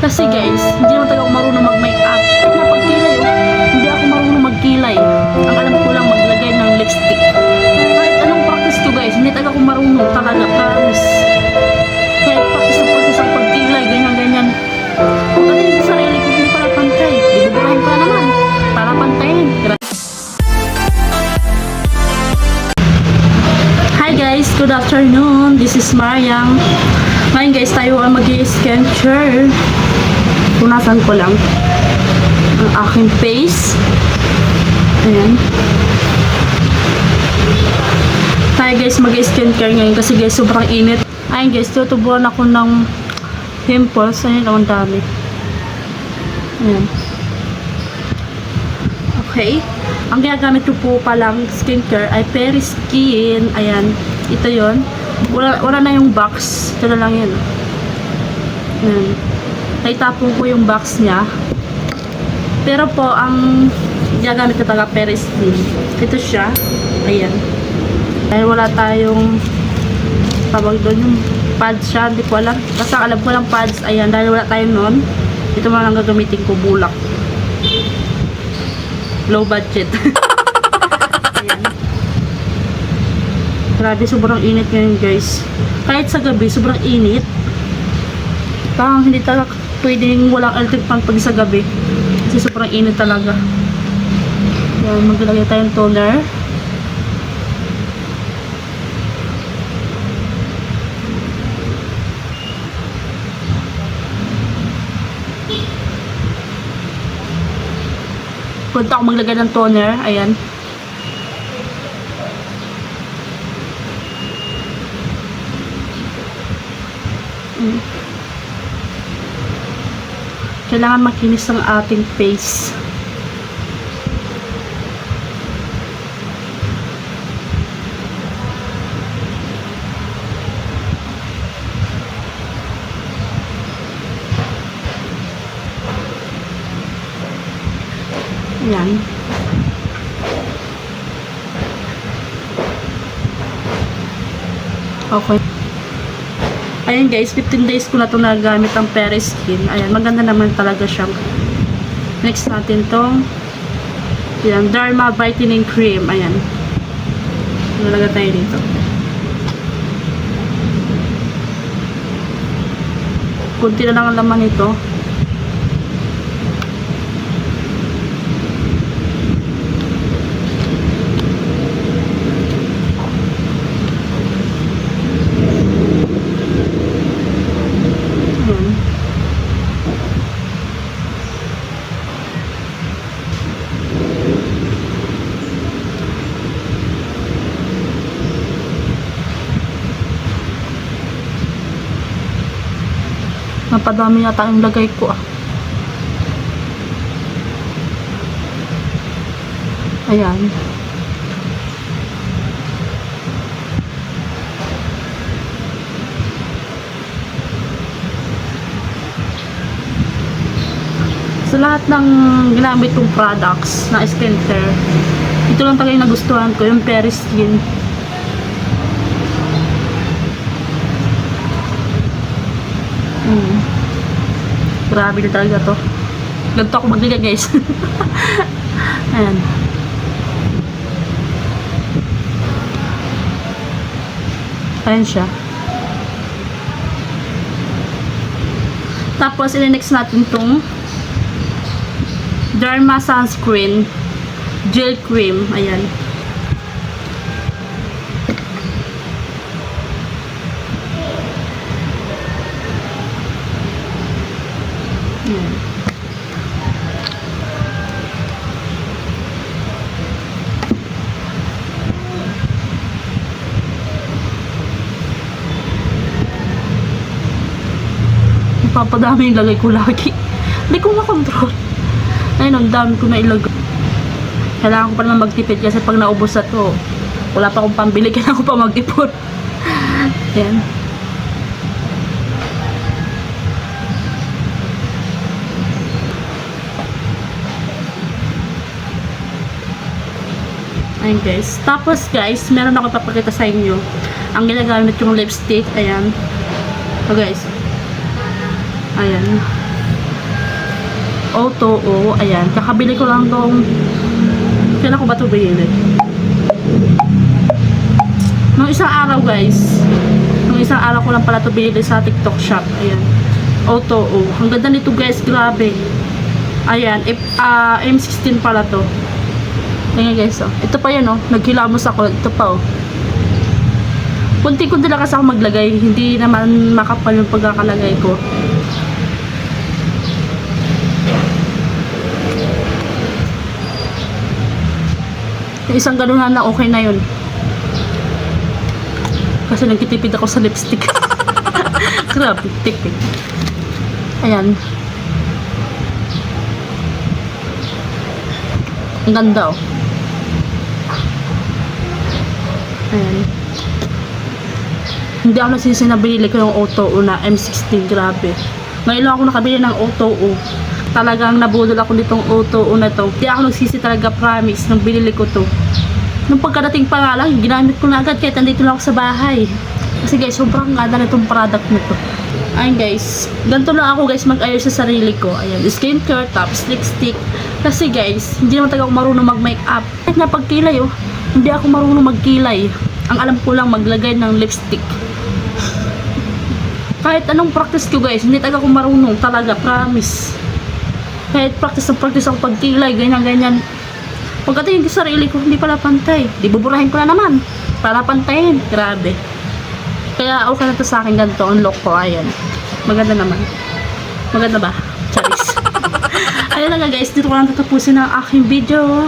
Kasi guys, hindi naman talaga ako marunong mag-makeup. Na pagkilay, hindi ako marunong magkilay. Ang alam ko lang maglagay ng lipstick. Kahit anong practice ko guys, hindi talaga ako marunong talaga, promise. Kahit practice ang pagkilay, ganyan-ganyan. Pagdating sa sarili ko, hindi pala pantay. Biburahin pa naman. Para pantayin. Hi guys, good afternoon. This is Mariang. Ngayon guys, tayo ang mag-i-skincare. Punasan ko lang ang aking face. Ayan. Tayo guys, mag-i-skincare ngayon kasi guys, sobrang init. Ayan guys, tutubuan ako ng pimples. Ayan, ang dami. Ayan. Okay. Ang ginagamit ko po palang skincare ay Periskin. Ayan. Ito yon. Wala na yung box. Ito na lang yan. Ayan. Naitapon ko yung box niya. Pero po, ang ginagamit ko talaga Periskin. Ito siya. Ayan. Dahil wala tayong tawag doon yung pads siya. Hindi ko alam. Basta alam ko lang pads. Ayan. Dahil wala tayong nun. Ito man lang gagamitin ko. Bulak. Low budget. Ayan. Grabe, sobrang init ngayon guys. Kahit sa gabi, sobrang init. Parang hindi talaga pwedeng walang electric fan pag sa gabi. Kasi sobrang init talaga. Ayan, maglalagay tayong toner. Punta ako maglagay ng toner. Ayan. Kailangan makinis ang ating face. Ayan. Okay. Ayan guys, 15 days ko na ito nagamit ang Periskin. Ayan, maganda naman talaga siyang. Next natin tong yan, Derma Brightening Cream. Ayan. Nalagay tayo dito. Kunti na lang ang laman nito. Napadami yata yung lagay ko ah. Ayan. Sa lahat ng ginamit kong products na skincare, ito lang talaga yung nagustuhan ko, yung Periskin. Grabe na talaga to. Ganito ako maglagay guys. Ayan. Ayan siya. Tapos i-next natin tong Derma Sunscreen Gel Cream. Ayan. Papadami yung lagay ko lagi. Hindi ko makontrol. Ayun, ang dami ko na ilagay. Kailangan ko pa naman magtipid kasi pag naubos na to, wala pa akong pambili, kailangan ko pa mag-ipon. Ayan. Ayan guys. Tapos guys, meron ako papakita sa inyo. Ang ginagamit yung lipstick. Ayan. So guys. Ayan. O2O. Ayan, kakabili ko lang tong, kailan ko ba ito binili? Nung isang araw guys, nung isang araw ko lang pala ito binili sa TikTok shop. Ayan, O2O. Ang ganda nito guys, grabe. Ayan, M16 pala to. Tingnan guys, oh. Ito pa yan, oh. Naghilamos ako. Ito pa, oh. Kunti-kunti lang kasi ako maglagay. Hindi naman makapal yung pagkakalagay ko. Yung isang ganunan na okay na yun. Kasi nagtitipid ako sa lipstick. Grabe, tipid. Ayan. Ang ganda, oh. Ayan. Hindi ako nagsisi na binili ko yung O2O na M16. Grabe. Ngayon lang ako nakabili ng O2O. Talagang nabudol ako nitong O2O na to. Hindi ako nagsisi talaga, promise, nung binili ko to. Nung pagkadating pa nga lang, ginamit ko na agad kahit nandito lang ako sa bahay. Kasi guys, sobrang ganda nitong product nito. Ayun guys, ganito lang ako guys mag-ayos sa sarili ko. Ayan, skincare, tapos lipstick. Kasi guys, hindi naman talaga ako marunong mag-makeup. Kahit na pagkilay, oh, hindi ako marunong magkilay. Ang alam ko lang maglagay ng lipstick. Kahit anong practice ko guys, hindi talaga ako marunong talaga, promise. Kahit practice ako pagkilay, ganyan-ganyan. Pagkatingin ko sa sarili ko, hindi pala pantay. Di buburahin ko na naman. Para pantayin. Grabe. Kaya okay na to sa akin ganito. Ang look ko, ayan. Maganda naman. Maganda ba? Charis. Ayun na nga guys, dito ko lang tatapusin ang aking video.